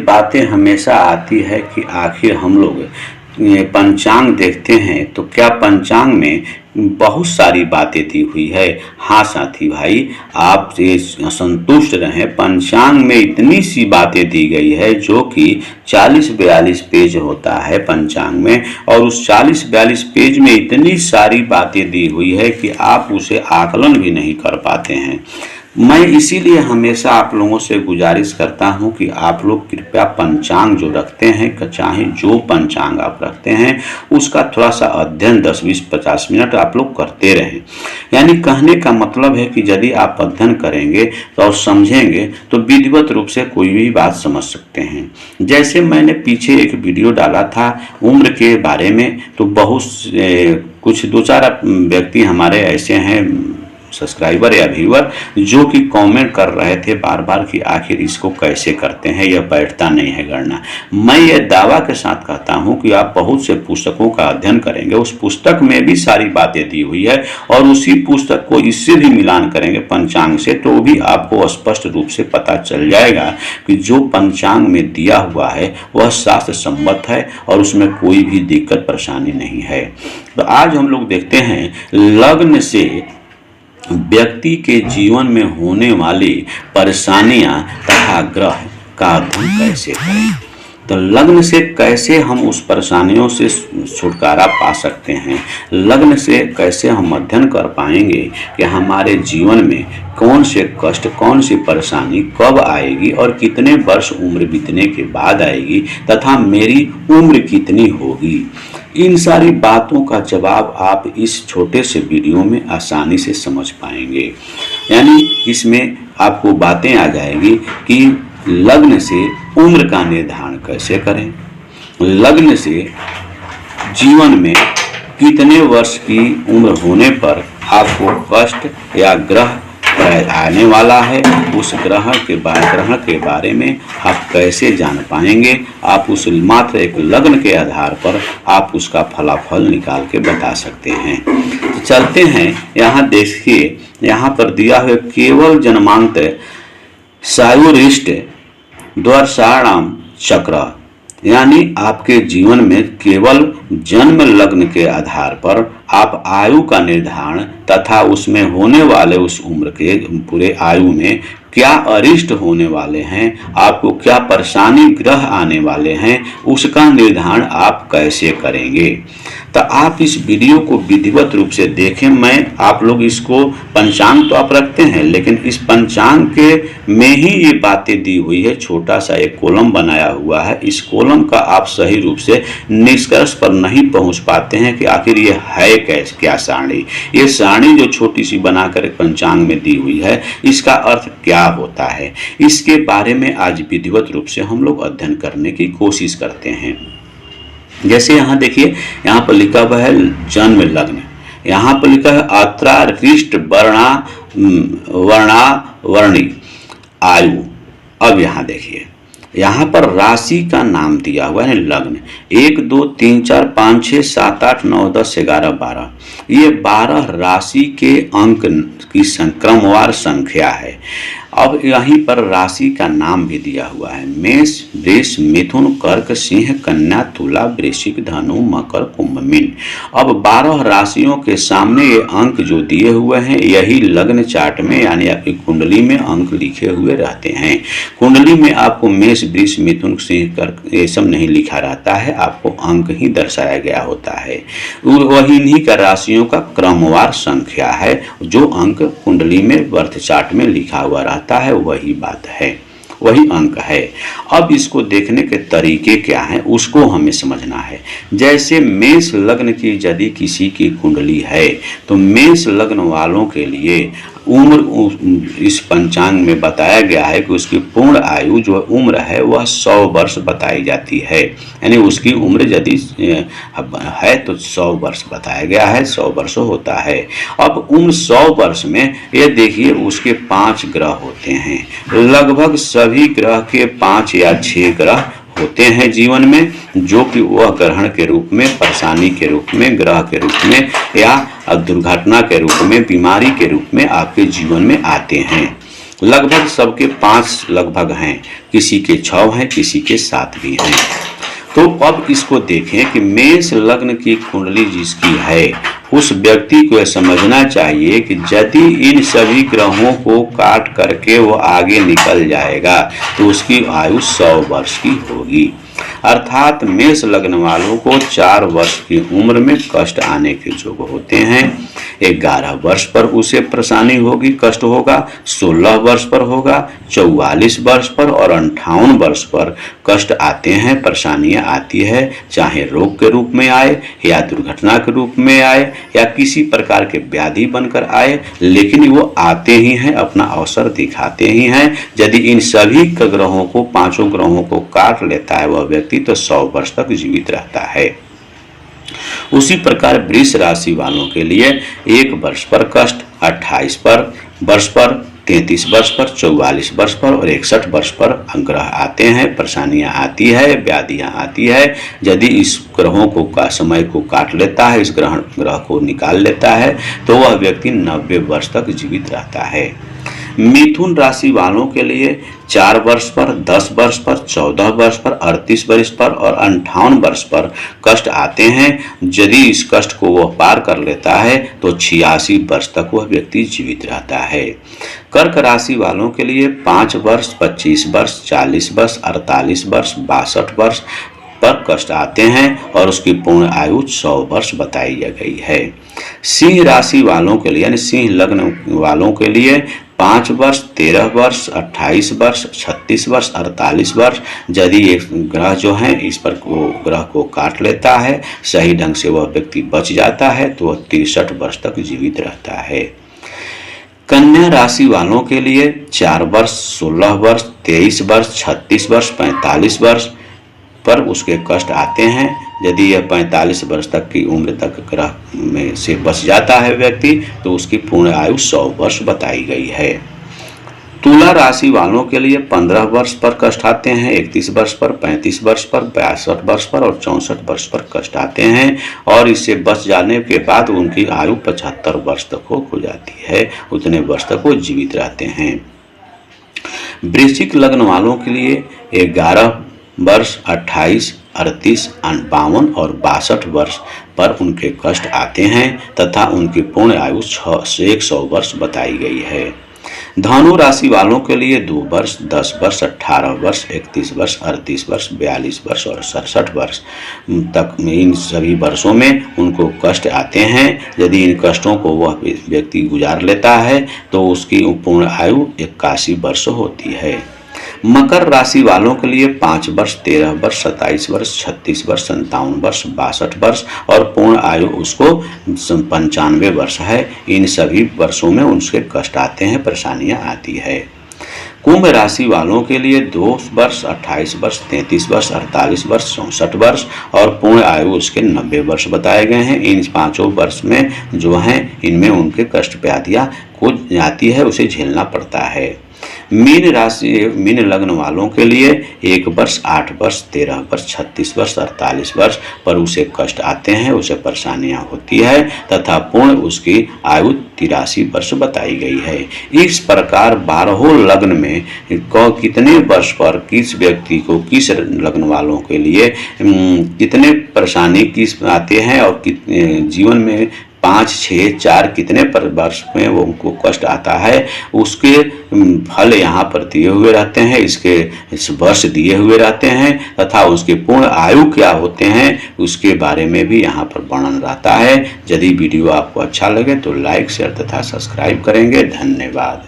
बातें हमेशा आती है कि आखिर हम लोग ये पंचांग देखते हैं तो क्या पंचांग में बहुत सारी बातें दी हुई है। हाँ साथी भाई, आप ये संतुष्ट रहें, पंचांग में इतनी सी बातें दी गई है जो कि 40-42 पेज होता है पंचांग में, और उस 40-42 पेज में इतनी सारी बातें दी हुई है कि आप उसे आकलन भी नहीं कर पाते हैं। मैं इसीलिए हमेशा आप लोगों से गुजारिश करता हूं कि आप लोग कृपया पंचांग जो रखते हैं, चाहे जो पंचांग आप रखते हैं, उसका थोड़ा सा अध्ययन 10-20-50 मिनट आप लोग करते रहें। यानी कहने का मतलब है कि यदि आप अध्ययन करेंगे तो और समझेंगे तो विधिवत रूप से कोई भी बात समझ सकते हैं। जैसे मैंने पीछे एक वीडियो डाला था उम्र के बारे में, तो बहुत कुछ 2-4 व्यक्ति हमारे ऐसे हैं सब्सक्राइबर या व्यूअर जो कि कमेंट कर रहे थे बार बार कि आखिर इसको कैसे करते हैं, यह बैठता नहीं है गणना। मैं ये दावा के साथ कहता हूं कि आप बहुत से पुस्तकों का अध्ययन करेंगे, उस पुस्तक में भी सारी बातें दी हुई है, और उसी पुस्तक को इससे भी मिलान करेंगे पंचांग से, तो भी आपको स्पष्ट रूप से पता चल जाएगा कि जो पंचांग में दिया हुआ है वह शास्त्र सम्मत है और उसमें कोई भी दिक्कत परेशानी नहीं है। तो आज हम लोग देखते हैं लग्न से व्यक्ति के जीवन में होने वाली परेशानियां तथा ग्रह का अध्ययन कैसे करें। तो लग्न से कैसे हम उस परेशानियों से छुटकारा पा सकते हैं, लग्न से कैसे हम अध्ययन कर पाएंगे कि हमारे जीवन में कौन से कष्ट, कौन सी परेशानी कब आएगी और कितने वर्ष उम्र बीतने के बाद आएगी तथा मेरी उम्र कितनी होगी। इन सारी बातों का जवाब आप इस छोटे से वीडियो में आसानी से समझ पाएंगे। यानी इसमें आपको बातें आ जाएगी कि लग्न से उम्र का निर्धारण कैसे करें, लग्न से जीवन में कितने वर्ष की उम्र होने पर आपको कष्ट या ग्रह आने वाला है, उस ग्रह के बारे में आप कैसे जान पाएंगे। आप उस मात्र एक लग्न के आधार पर आप उसका फलाफल निकाल के बता सकते हैं। तो चलते हैं, यहाँ देखिए, यहाँ पर दिया हुआ केवल जन्मांत सायुरिष्ट द्वर्षाणाम चक्र, यानी आपके जीवन में केवल जन्म लग्न के आधार पर आप आयु का निर्धारण तथा उसमें होने वाले उस उम्र के पूरे आयु में क्या अरिष्ट होने वाले हैं, आपको क्या परेशानी ग्रह आने वाले हैं, उसका निर्धारण आप कैसे करेंगे। तो आप इस वीडियो को विधिवत रूप से देखें। मैं आप लोग इसको पंचांग तो आप रखते हैं, लेकिन इस पंचांग के में ही ये बातें दी हुई है। छोटा सा एक कॉलम बनाया हुआ है, इस कॉलम का आप सही रूप से निष्कर्ष पर नहीं पहुंच पाते हैं कि आखिर ये है कैसे, क्या सारणी, ये सारणी जो छोटी सी बनाकर पंचांग में दी हुई है, इसका अर्थ क्या होता है, इसके बारे में आज विधिवत रूप से हम लोग अध्ययन करने की कोशिश करते हैं। जैसे यहाँ देखिए, यहाँ पर लिखा हुआ है जन्म लग्न, यहाँ पर लिखा है अत्राकृष्ट वर्णी आयु। अब यहाँ देखिए, यहाँ पर राशि का नाम दिया हुआ है लग्न, 1 2 3 4 5 6 7 8 9 10 11 12, ये 12 राशि के अंक की क्रमवार संख्या है। अब यहीं पर राशि का नाम भी दिया हुआ है, मेष वृष मिथुन कर्क सिंह कन्या तुला वृश्चिक धनु मकर कुंभ मीन। अब 12 राशियों के सामने ये अंक जो दिए हुए हैं, यही लग्न चार्ट में यानी आपकी कुंडली में अंक लिखे हुए रहते हैं। कुंडली में आपको मेष वृष मिथुन सिंह कर्क ये सब नहीं लिखा रहता है, आपको अंक ही दर्शाया गया होता है। वही इन्हीं का राशियों का क्रमवार संख्या है, जो अंक कुंडली में बर्थ चार्ट में लिखा हुआ रहता है, वही बात है, वही अंक है। अब इसको देखने के तरीके क्या हैं, उसको हमें समझना है। जैसे मेष लग्न की यदि किसी की कुंडली है, तो मेष लग्न वालों के लिए उम्र इस पंचांग में बताया गया है कि उसकी पूर्ण आयु जो उम्र है वह 100 वर्ष बताई जाती है। यानी उसकी उम्र यदि है तो 100 वर्ष बताया गया है, 100 वर्ष होता है। अब उम्र 100 वर्ष में ये देखिए उसके 5 ग्रह होते हैं, लगभग सभी ग्रह के 5 या 6 ग्रह होते हैं जीवन में, जो कि वह ग्रहण के रूप में, परेशानी के रूप में, ग्रह के रूप में या दुर्घटना के रूप में, बीमारी के रूप में आपके जीवन में आते हैं। लगभग सबके 5 लगभग हैं, किसी के 6 हैं, किसी के 7 भी हैं। तो अब इसको देखें कि मेष लग्न की कुंडली जिसकी है, उस व्यक्ति को यह समझना चाहिए कि यदि इन सभी ग्रहों को काट करके वो आगे निकल जाएगा तो उसकी आयु 100 वर्ष की होगी। अर्थात मेष लग्न वालों को 4 वर्ष की उम्र में कष्ट आने के योग होते हैं। 11 वर्ष पर उसे परेशानी होगी, कष्ट होगा, 16 वर्ष पर होगा, 44 वर्ष पर और 58 वर्ष पर कष्ट आते हैं, परेशानियां आती है, चाहे रोग के रूप में आए या दुर्घटना के रूप में आए या किसी प्रकार के व्याधि बनकर आए, लेकिन वो आते ही हैं, अपना अवसर दिखाते ही हैं। यदि इन सभी ग्रहों को, 5 ग्रहों को काट लेता है वह व्यक्ति तो 100 वर्ष तक जीवित रहता है। उसी प्रकार वृष राशि वालों के लिए 1 वर्ष पर कष्ट, 28 वर्ष पर, 33 वर्ष पर, 44 वर्ष पर और 61 वर्ष पर ग्रह आते हैं, परेशानियां आती है, व्याधियां आती है। यदि इस ग्रहों को समय को काट लेता है, इस ग्रह को निकाल लेता है तो वह व्यक्ति 90 वर्ष तक जीवित रहता है। मिथुन राशि वालों के लिए 4 वर्ष पर, 10 वर्ष पर, 14 वर्ष पर, 38 वर्ष पर और 58 वर्ष पर कष्ट आते हैं। यदि इस कष्ट को वह पार कर लेता है तो 86 वर्ष तक वह व्यक्ति जीवित रहता है। कर्क राशि वालों के लिए 5 वर्ष, 25 वर्ष, 40 वर्ष, 48 वर्ष, 62 वर्ष पर कष्ट आते हैं और उसकी पूर्ण आयु 100 वर्ष बताई गई है। सिंह राशि वालों के लिए, यानी सिंह लग्न वालों के लिए 5 वर्ष, 13 वर्ष, 28 वर्ष, 36 वर्ष, 48 वर्ष, यदि एक ग्रह जो है इस पर वो ग्रह को काट लेता है, सही ढंग से वह व्यक्ति बच जाता है तो वह 63 वर्ष तक जीवित रहता है। कन्या राशि वालों के लिए 4 वर्ष, 16 वर्ष, 23 वर्ष, 36 वर्ष, 45 वर्ष पर उसके कष्ट आते हैं। यदि यह 45 वर्ष तक की उम्र तक ग्रह में से बच जाता है व्यक्ति तो उसकी पूर्ण आयु 100 वर्ष बताई गई है। तुला राशि वालों के लिए 15 वर्ष पर कष्ट आते हैं, 31 वर्ष पर, 35 वर्ष पर, 62 वर्ष पर और 64 वर्ष पर कष्ट आते हैं और इससे बच जाने के बाद उनकी आयु 75 वर्ष तक हो जाती है। उतने वर्ष तक वो जीवित रहते हैं। वृश्चिक लग्न वालों के लिए 11 वर्ष, 28, 38, 52 और 62 वर्ष पर उनके कष्ट आते हैं तथा उनकी पूर्ण आयु 6 से 100 वर्ष बताई गई है। धनु राशि वालों के लिए 2 वर्ष, 10 वर्ष, 18 वर्ष, 31 वर्ष, 38 वर्ष, 42 वर्ष और 67 वर्ष तक में इन सभी वर्षों में उनको कष्ट आते हैं। यदि इन कष्टों को वह व्यक्ति गुजार लेता है तो उसकी पूर्ण आयु 81 वर्ष होती है। मकर राशि वालों के लिए 5 वर्ष, 13 वर्ष, 27 वर्ष, 36 वर्ष, 57 वर्ष, 62 वर्ष और पूर्ण आयु उसको 95 वर्ष है। इन सभी वर्षों में उनके कष्ट आते हैं, परेशानियां आती है। कुंभ राशि वालों के लिए 2 वर्ष, 28 वर्ष, 33 वर्ष, 48 वर्ष, 64 वर्ष और पूर्ण आयु उसके 90 वर्ष बताए गए हैं। इन 5 वर्ष में जो हैं इनमें उनके कष्ट व्याधियां कुछ आती है, उसे झेलना पड़ता है। मीन लग्न वालों के लिए 1 वर्ष, 8 वर्ष, 13 वर्ष, 36 वर्ष, 48 वर्ष पर उसे कष्ट आते हैं, उसे परेशानियां होती है तथा पूर्ण उसकी आयु 83 वर्ष बताई गई है। इस प्रकार 12 लग्न में कितने वर्ष पर किस व्यक्ति को, किस लग्न वालों के लिए कितने परेशानी किस आते हैं और जीवन में 5, 6, 4 कितने पर वर्ष में वो उनको कष्ट आता है उसके फल यहाँ पर दिए हुए रहते हैं, इसके वर्ष दिए हुए रहते हैं तथा उसके पूर्ण आयु क्या होते हैं उसके बारे में भी यहाँ पर वर्णन रहता है। यदि वीडियो आपको अच्छा लगे तो लाइक, शेयर तथा सब्सक्राइब करेंगे। धन्यवाद।